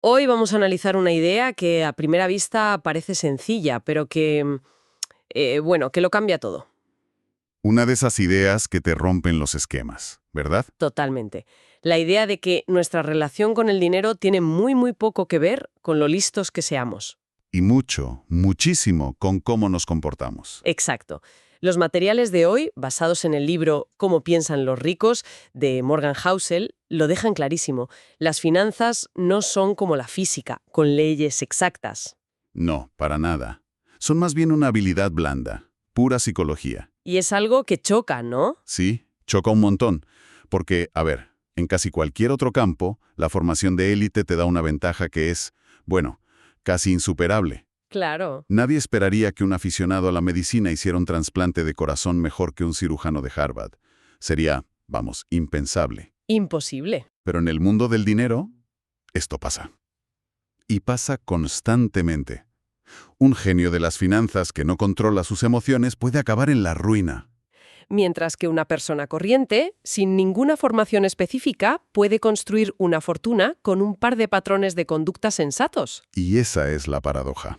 Hoy vamos a analizar una idea que a primera vista parece sencilla, pero que lo cambia todo, Una de esas ideas que te rompen los esquemas, ¿verdad? totalmente. La idea de que nuestra relación con el dinero tiene muy poco que ver con lo listos que seamos. Y mucho, muchísimo con cómo nos comportamos. Exacto. Los materiales de hoy, basados en el libro Cómo piensan los ricos, de Morgan Housel, lo dejan clarísimo. Las finanzas no son como la física, con leyes exactas. No, para nada. Son más bien una habilidad blanda, pura psicología. Y es algo que choca, ¿no? Sí, choca un montón. Porque, a ver, en casi cualquier otro campo, la formación de élite te da una ventaja que es, bueno, casi insuperable. Claro. Nadie esperaría que un aficionado a la medicina hiciera un trasplante de corazón mejor que un cirujano de Harvard. Sería, vamos, impensable. Imposible. Pero en el mundo del dinero, esto pasa. Y pasa constantemente. Un genio de las finanzas que no controla sus emociones puede acabar en la ruina. Mientras que una persona corriente, sin ninguna formación específica, puede construir una fortuna con un par de patrones de conducta sensatos. Y esa es la paradoja.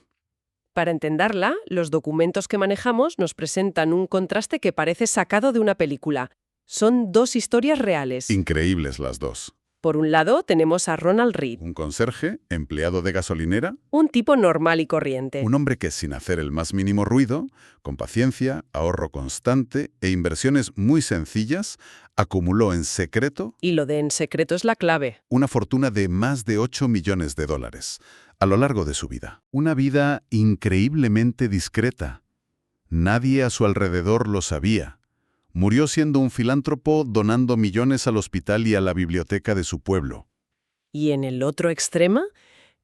Para entenderla, los documentos que manejamos nos presentan un contraste que parece sacado de una película. Son dos historias reales. Increíbles las dos. Por un lado, tenemos a Ronald Reed, Un conserje, empleado de gasolinera, un tipo normal y corriente. un hombre que sin hacer el más mínimo ruido, con paciencia, ahorro constante e inversiones muy sencillas, acumuló en secreto Y lo de en secreto es la clave. una fortuna de más de 8 millones de dólares a lo largo de su vida. Una vida increíblemente discreta. Nadie a su alrededor lo sabía. Murió siendo un filántropo donando millones al hospital y a la biblioteca de su pueblo. Y en el otro extremo,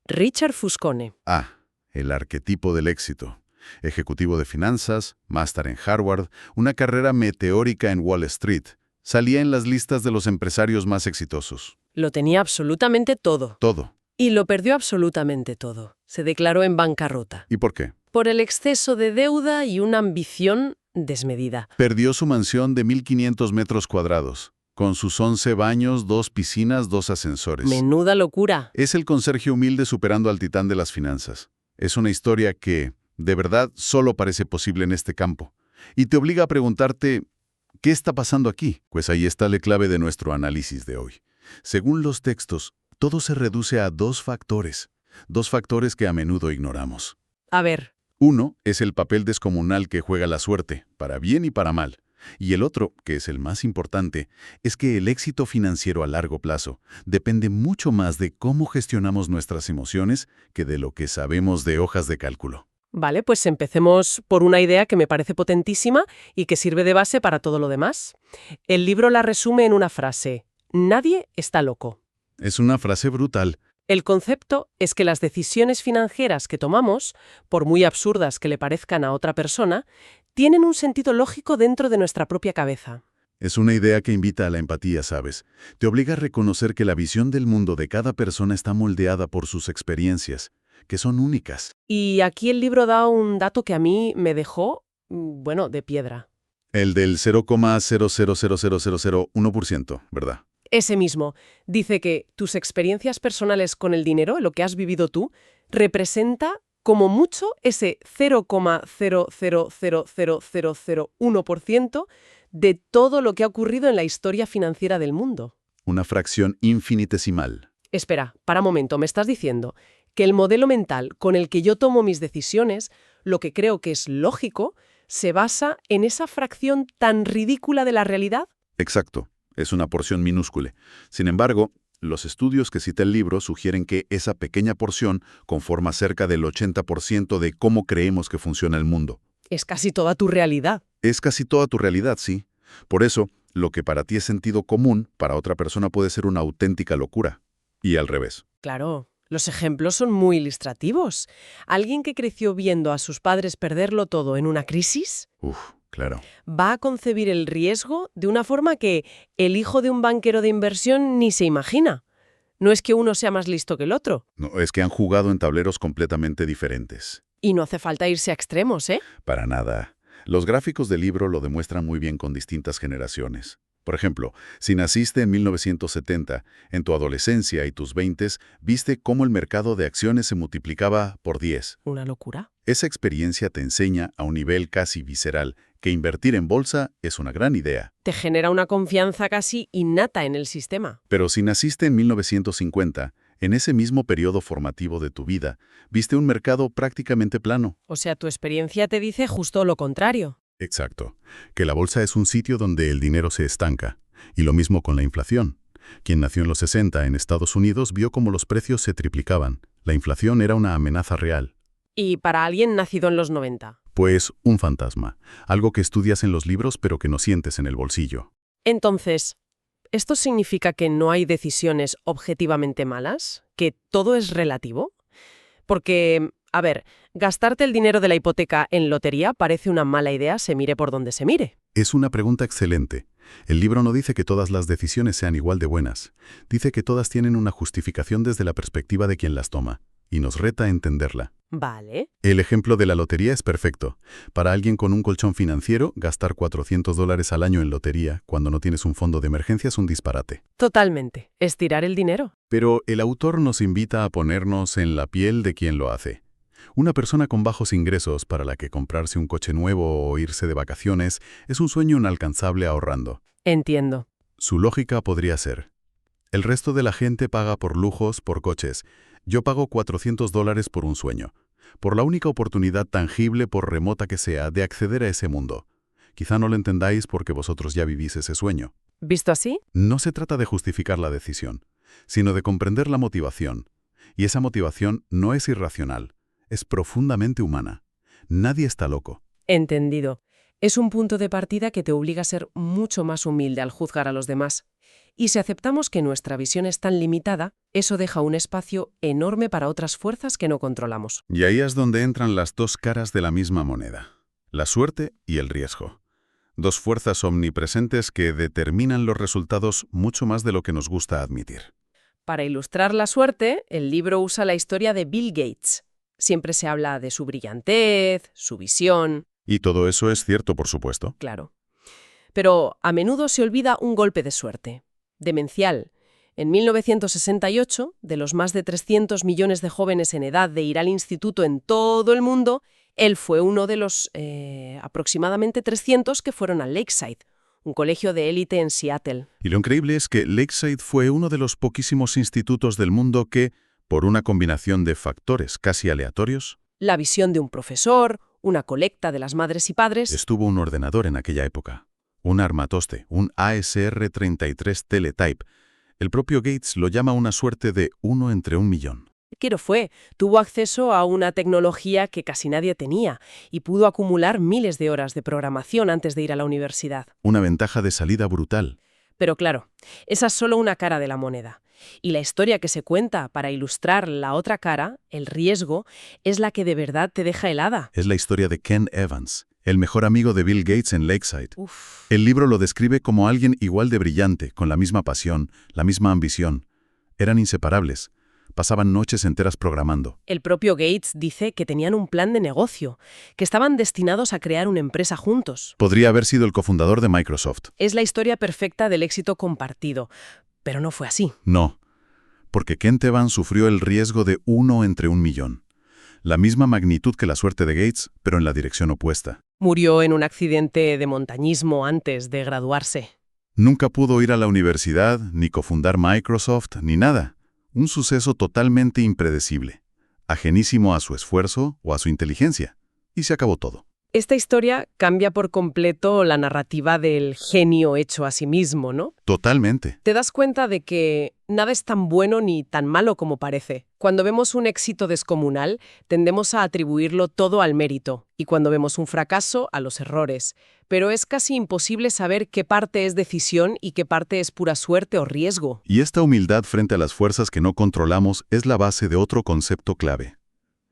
Richard Fuscone. Ah, el arquetipo del éxito. Ejecutivo de finanzas, máster en Harvard, una carrera meteórica en Wall Street. Salía en las listas de los empresarios más exitosos. Lo tenía absolutamente todo. Todo. Y lo perdió absolutamente todo. Se declaró en bancarrota. ¿Y por qué? Por el exceso de deuda y una ambición desmedida. Perdió su mansión de 1.500 metros cuadrados, con sus 11 baños, 2 piscinas, 2 ascensores. Menuda locura. Es el conserje humilde superando al titán de las finanzas. Es una historia que, de verdad, solo parece posible en este campo. Y te obliga a preguntarte, ¿qué está pasando aquí? Pues ahí está la clave de nuestro análisis de hoy. Según los textos, todo se reduce a dos factores que a menudo ignoramos. A ver, Uno es el papel descomunal que juega la suerte, para bien y para mal. Y el otro, que es el más importante, es que el éxito financiero a largo plazo depende mucho más de cómo gestionamos nuestras emociones que de lo que sabemos de hojas de cálculo. vale, pues empecemos por una idea que me parece potentísima y que sirve de base para todo lo demás. El libro la resume en una frase: nadie está loco. Es una frase brutal. El concepto es que las decisiones financieras que tomamos, por muy absurdas que le parezcan a otra persona, tienen un sentido lógico dentro de nuestra propia cabeza. Es una idea que invita a la empatía, ¿sabes? Te obliga a reconocer que la visión del mundo de cada persona está moldeada por sus experiencias, que son únicas. Y aquí el libro da un dato que a mí me dejó, de piedra. El del 0,0000001%, ¿verdad? Ese mismo. Dice que tus experiencias personales con el dinero, lo que has vivido tú, representa como mucho ese 0,0000001% de todo lo que ha ocurrido en la historia financiera del mundo. Una fracción infinitesimal. Espera, para un momento, me estás diciendo que el modelo mental con el que yo tomo mis decisiones, lo que creo que es lógico, se basa en esa fracción tan ridícula de la realidad. Exacto. Es una porción minúscula. Sin embargo, los estudios que cita el libro sugieren que esa pequeña porción conforma cerca del 80% de cómo creemos que funciona el mundo. Es casi toda tu realidad. Es casi toda tu realidad, sí. Por eso, lo que para ti es sentido común, para otra persona puede ser una auténtica locura. Y al revés. Claro, los ejemplos son muy ilustrativos. Alguien que creció viendo a sus padres perderlo todo en una crisis Claro. va a concebir el riesgo de una forma que el hijo de un banquero de inversión ni se imagina. No es que uno sea más listo que el otro. No, es que han jugado en tableros completamente diferentes. Y no hace falta irse a extremos, ¿eh? Para nada. Los gráficos del libro lo demuestran muy bien con distintas generaciones. Por ejemplo, si naciste en 1970, en tu adolescencia y tus 20s, viste cómo el mercado de acciones se multiplicaba por 10. Una locura. Esa experiencia te enseña, a un nivel casi visceral, que invertir en bolsa es una gran idea. Te genera una confianza casi innata en el sistema. Pero si naciste en 1950, en ese mismo periodo formativo de tu vida, viste un mercado prácticamente plano. O sea, tu experiencia te dice justo lo contrario. Exacto. Que la bolsa es un sitio donde el dinero se estanca. Y lo mismo con la inflación. Quien nació en los 60 en Estados Unidos vio cómo los precios se triplicaban. La inflación era una amenaza real. Y para alguien nacido en los 90. Pues un fantasma. Algo que estudias en los libros pero que no sientes en el bolsillo. Entonces, ¿esto significa que no hay decisiones objetivamente malas? ¿Que todo es relativo? Porque, a ver, gastarte el dinero de la hipoteca en lotería parece una mala idea, se mire por donde se mire. Es una pregunta excelente. El libro no dice que todas las decisiones sean igual de buenas. Dice que todas tienen una justificación desde la perspectiva de quien las toma. Y nos reta a entenderla. Vale. El ejemplo de la lotería es perfecto. Para alguien con un colchón financiero, gastar $400 al año en lotería cuando no tienes un fondo de emergencia es un disparate. Totalmente. Estirar el dinero. Pero el autor nos invita a ponernos en la piel de quien lo hace. Una persona con bajos ingresos para la que comprarse un coche nuevo o irse de vacaciones es un sueño inalcanzable ahorrando. Entiendo. Su lógica podría ser: el resto de la gente paga por lujos, por coches. Yo pago $400 por un sueño, por la única oportunidad tangible, por remota que sea, de acceder a ese mundo. Quizá no lo entendáis porque vosotros ya vivís ese sueño. ¿Visto así? No se trata de justificar la decisión, sino de comprender la motivación. Y esa motivación no es irracional, es profundamente humana. Nadie está loco. Entendido. Es un punto de partida que te obliga a ser mucho más humilde al juzgar a los demás. Y si aceptamos que nuestra visión es tan limitada, eso deja un espacio enorme para otras fuerzas que no controlamos. Y ahí es donde entran las dos caras de la misma moneda: la suerte y el riesgo. Dos fuerzas omnipresentes que determinan los resultados mucho más de lo que nos gusta admitir. Para ilustrar la suerte, el libro usa la historia de Bill Gates. Siempre se habla de su brillantez, su visión. Y todo eso es cierto, por supuesto. Claro. Pero a menudo se olvida un golpe de suerte. Demencial. En 1968, de los más de 300 millones de jóvenes en edad de ir al instituto en todo el mundo, él fue uno de los aproximadamente 300 que fueron al Lakeside, un colegio de élite en Seattle. Y lo increíble es que Lakeside fue uno de los poquísimos institutos del mundo que, por una combinación de factores casi aleatorios, La visión de un profesor, una colecta de las madres y padres. estuvo un ordenador en aquella época. Un armatoste, un ASR-33 Teletype. El propio Gates lo llama una suerte de 1 entre 1.000.000. Quiero fue, tuvo acceso a una tecnología que casi nadie tenía y pudo acumular miles de horas de programación antes de ir a la universidad. Una ventaja de salida brutal. Pero claro, esa es solo una cara de la moneda. Y la historia que se cuenta para ilustrar la otra cara, el riesgo, es la que de verdad te deja helada. Es la historia de Ken Evans, el mejor amigo de Bill Gates en Lakeside. Uf. El libro lo describe como alguien igual de brillante, con la misma pasión, la misma ambición. Eran inseparables. Pasaban noches enteras programando. El propio Gates dice que tenían un plan de negocio, que estaban destinados a crear una empresa juntos. Podría haber sido el cofundador de Microsoft. Es la historia perfecta del éxito compartido, pero no fue así. No, porque Ken Evans sufrió el riesgo de 1 entre 1.000.000. La misma magnitud que la suerte de Gates, pero en la dirección opuesta. Murió en un accidente de montañismo antes de graduarse. Nunca pudo ir a la universidad, ni cofundar Microsoft, ni nada. Un suceso totalmente impredecible, ajenísimo a su esfuerzo o a su inteligencia. Y se acabó todo. Esta historia cambia por completo la narrativa del genio hecho a sí mismo, ¿no? Totalmente. Te das cuenta de que nada es tan bueno ni tan malo como parece. Cuando vemos un éxito descomunal, tendemos a atribuirlo todo al mérito, y cuando vemos un fracaso, a los errores. Pero es casi imposible saber qué parte es decisión y qué parte es pura suerte o riesgo. Y esta humildad frente a las fuerzas que no controlamos es la base de otro concepto clave: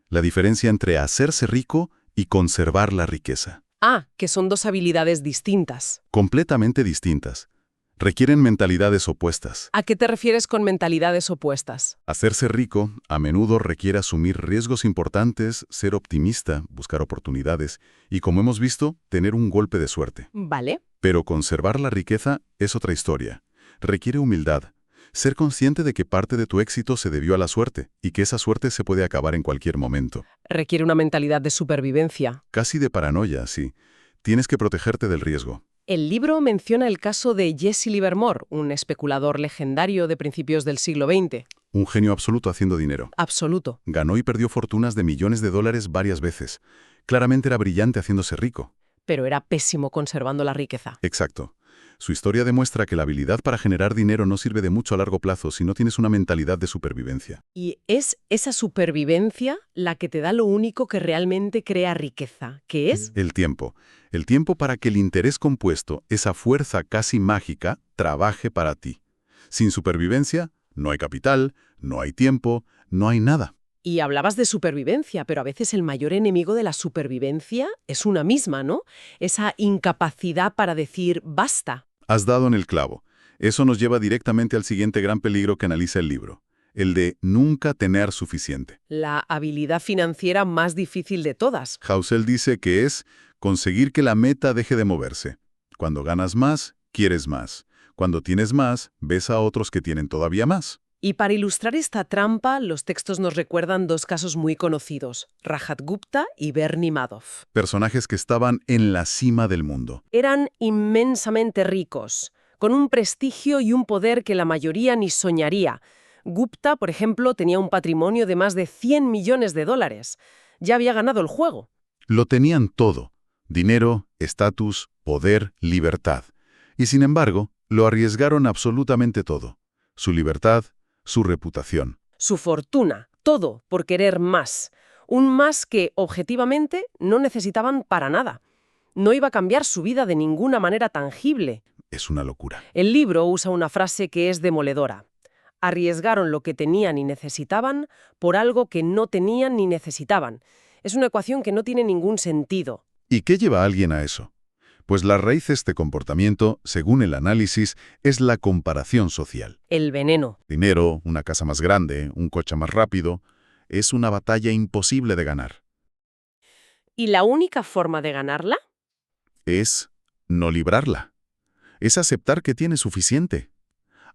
la diferencia entre hacerse rico y conservar la riqueza. Ah, que son dos habilidades distintas. Completamente distintas. Requieren mentalidades opuestas. ¿A qué te refieres con mentalidades opuestas? Hacerse rico a menudo requiere asumir riesgos importantes, ser optimista, buscar oportunidades y, como hemos visto, tener un golpe de suerte. Vale. Pero conservar la riqueza es otra historia. Requiere humildad. Ser consciente de que parte de tu éxito se debió a la suerte y que esa suerte se puede acabar en cualquier momento. Requiere una mentalidad de supervivencia. Casi de paranoia, sí. Tienes que protegerte del riesgo. El libro menciona el caso de Jesse Livermore, un especulador legendario de principios del siglo XX. Un genio absoluto haciendo dinero. Absoluto. Ganó y perdió fortunas de millones de dólares varias veces. Claramente era brillante haciéndose rico. Pero era pésimo conservando la riqueza. Exacto. Su historia demuestra que la habilidad para generar dinero no sirve de mucho a largo plazo si no tienes una mentalidad de supervivencia. Y es esa supervivencia la que te da lo único que realmente crea riqueza, que es El tiempo. El tiempo para que el interés compuesto, esa fuerza casi mágica, trabaje para ti. Sin supervivencia, no hay capital, no hay tiempo, no hay nada. Y hablabas de supervivencia, pero a veces el mayor enemigo de la supervivencia es una misma, ¿no? Esa incapacidad para decir basta. Has dado en el clavo. Eso nos lleva directamente al siguiente gran peligro que analiza el libro, el de nunca tener suficiente. La habilidad financiera más difícil de todas. Housel dice que es conseguir que la meta deje de moverse. Cuando ganas más, quieres más. Cuando tienes más, ves a otros que tienen todavía más. Y para ilustrar esta trampa, los textos nos recuerdan dos casos muy conocidos, Rajat Gupta y Bernie Madoff. Personajes que estaban en la cima del mundo. Eran inmensamente ricos, con un prestigio y un poder que la mayoría ni soñaría. Gupta, por ejemplo, tenía un patrimonio de más de 100 millones de dólares. Ya había ganado el juego. Lo tenían todo. Dinero, estatus, poder, libertad. Y sin embargo, lo arriesgaron absolutamente todo. Su libertad, su reputación. Su fortuna, todo por querer más. Un más que, objetivamente, no necesitaban para nada. No iba a cambiar su vida de ninguna manera tangible. Es una locura. El libro usa una frase que es demoledora. Arriesgaron lo que tenían y necesitaban por algo que no tenían ni necesitaban. Es una ecuación que no tiene ningún sentido. ¿Y qué lleva a alguien a eso? Pues la raíz de este comportamiento, según el análisis, es la comparación social. El veneno. Dinero, una casa más grande, un coche más rápido, es una batalla imposible de ganar. ¿Y la única forma de ganarla? Es no librarla. Es aceptar que tienes suficiente,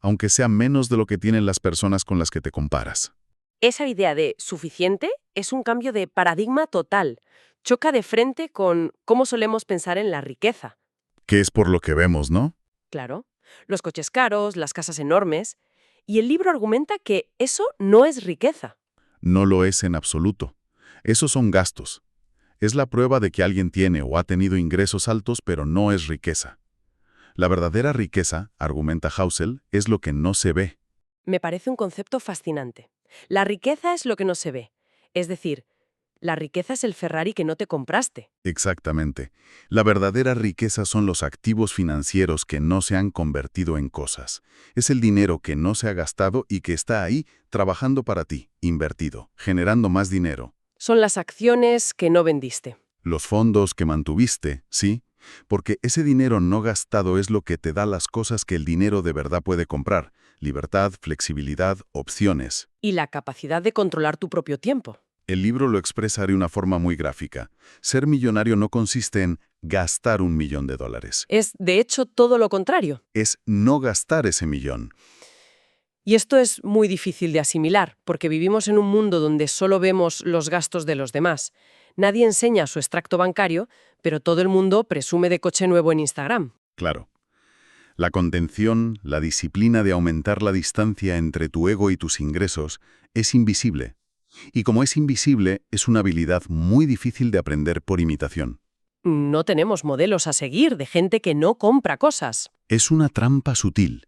aunque sea menos de lo que tienen las personas con las que te comparas. Esa idea de suficiente es un cambio de paradigma total. Choca de frente con cómo solemos pensar en la riqueza. Que es por lo que vemos, ¿no? Claro, los coches caros, las casas enormes. Y el libro argumenta que eso no es riqueza. No lo es en absoluto. Esos son gastos. Es la prueba de que alguien tiene o ha tenido ingresos altos, pero no es riqueza. La verdadera riqueza, argumenta Housel, es lo que no se ve. Me parece un concepto fascinante. La riqueza es lo que no se ve. Es decir, la riqueza es el Ferrari que no te compraste. Exactamente. La verdadera riqueza son los activos financieros que no se han convertido en cosas. Es el dinero que no se ha gastado y que está ahí trabajando para ti, invertido, generando más dinero. Son las acciones que no vendiste. Los fondos que mantuviste, sí, porque ese dinero no gastado es lo que te da las cosas que el dinero de verdad puede comprar. Libertad, flexibilidad, opciones. Y la capacidad de controlar tu propio tiempo. El libro lo expresa de una forma muy gráfica. Ser millonario no consiste en gastar $1 millón. Es, de hecho, todo lo contrario. Es no gastar ese millón. Y esto es muy difícil de asimilar, porque vivimos en un mundo donde solo vemos los gastos de los demás. Nadie enseña su extracto bancario, pero todo el mundo presume de coche nuevo en Instagram. Claro. La contención, la disciplina de aumentar la distancia entre tu ego y tus ingresos es invisible. Y como es invisible, es una habilidad muy difícil de aprender por imitación. No tenemos modelos a seguir de gente que no compra cosas. Es una trampa sutil.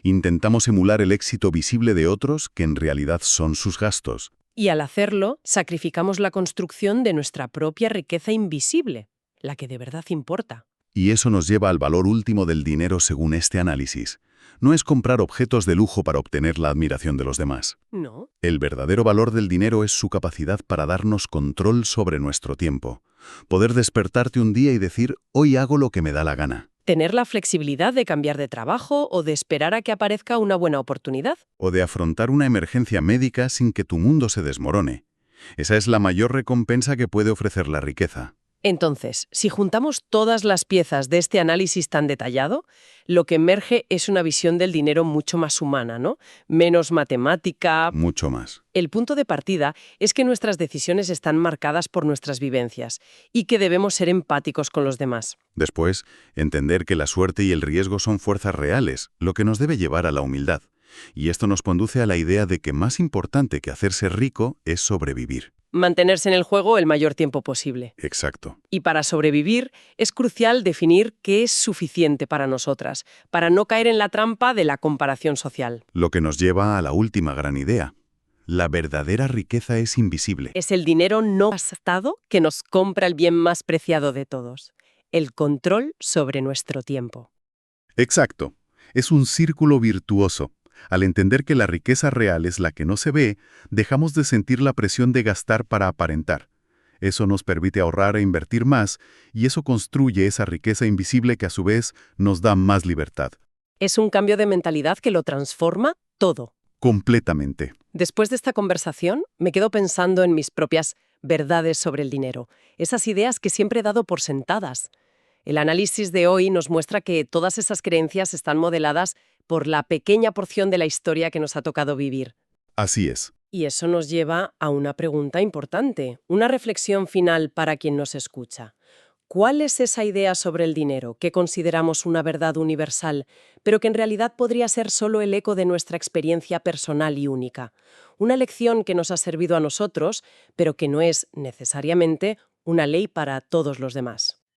Intentamos emular el éxito visible de otros que en realidad son sus gastos. Y al hacerlo, sacrificamos la construcción de nuestra propia riqueza invisible, la que de verdad importa. Y eso nos lleva al valor último del dinero según este análisis. No es comprar objetos de lujo para obtener la admiración de los demás. No. El verdadero valor del dinero es su capacidad para darnos control sobre nuestro tiempo. Poder despertarte un día y decir, hoy hago lo que me da la gana. Tener la flexibilidad de cambiar de trabajo o de esperar a que aparezca una buena oportunidad. O de afrontar una emergencia médica sin que tu mundo se desmorone. Esa es la mayor recompensa que puede ofrecer la riqueza. Entonces, si juntamos todas las piezas de este análisis tan detallado, lo que emerge es una visión del dinero mucho más humana, ¿no? Menos matemática. Mucho más. El punto de partida es que nuestras decisiones están marcadas por nuestras vivencias y que debemos ser empáticos con los demás. Después, entender que la suerte y el riesgo son fuerzas reales, lo que nos debe llevar a la humildad. Y esto nos conduce a la idea de que más importante que hacerse rico es sobrevivir. Mantenerse en el juego el mayor tiempo posible. Exacto. Y para sobrevivir es crucial definir qué es suficiente para nosotras, para no caer en la trampa de la comparación social. Lo que nos lleva a la última gran idea. La verdadera riqueza es invisible. Es el dinero no gastado que nos compra el bien más preciado de todos, el control sobre nuestro tiempo. Exacto. Es un círculo virtuoso. Al entender que la riqueza real es la que no se ve, dejamos de sentir la presión de gastar para aparentar. Eso nos permite ahorrar e invertir más, y eso construye esa riqueza invisible que a su vez nos da más libertad. Es un cambio de mentalidad que lo transforma todo. Completamente. Después de esta conversación, me quedo pensando en mis propias verdades sobre el dinero, esas ideas que siempre he dado por sentadas. El análisis de hoy nos muestra que todas esas creencias están modeladas por la pequeña porción de la historia que nos ha tocado vivir. Así es. Y eso nos lleva a una pregunta importante, una reflexión final para quien nos escucha. ¿Cuál es esa idea sobre el dinero que consideramos una verdad universal, pero que en realidad podría ser solo el eco de nuestra experiencia personal y única? Una lección que nos ha servido a nosotros, pero que no es necesariamente una ley para todos los demás.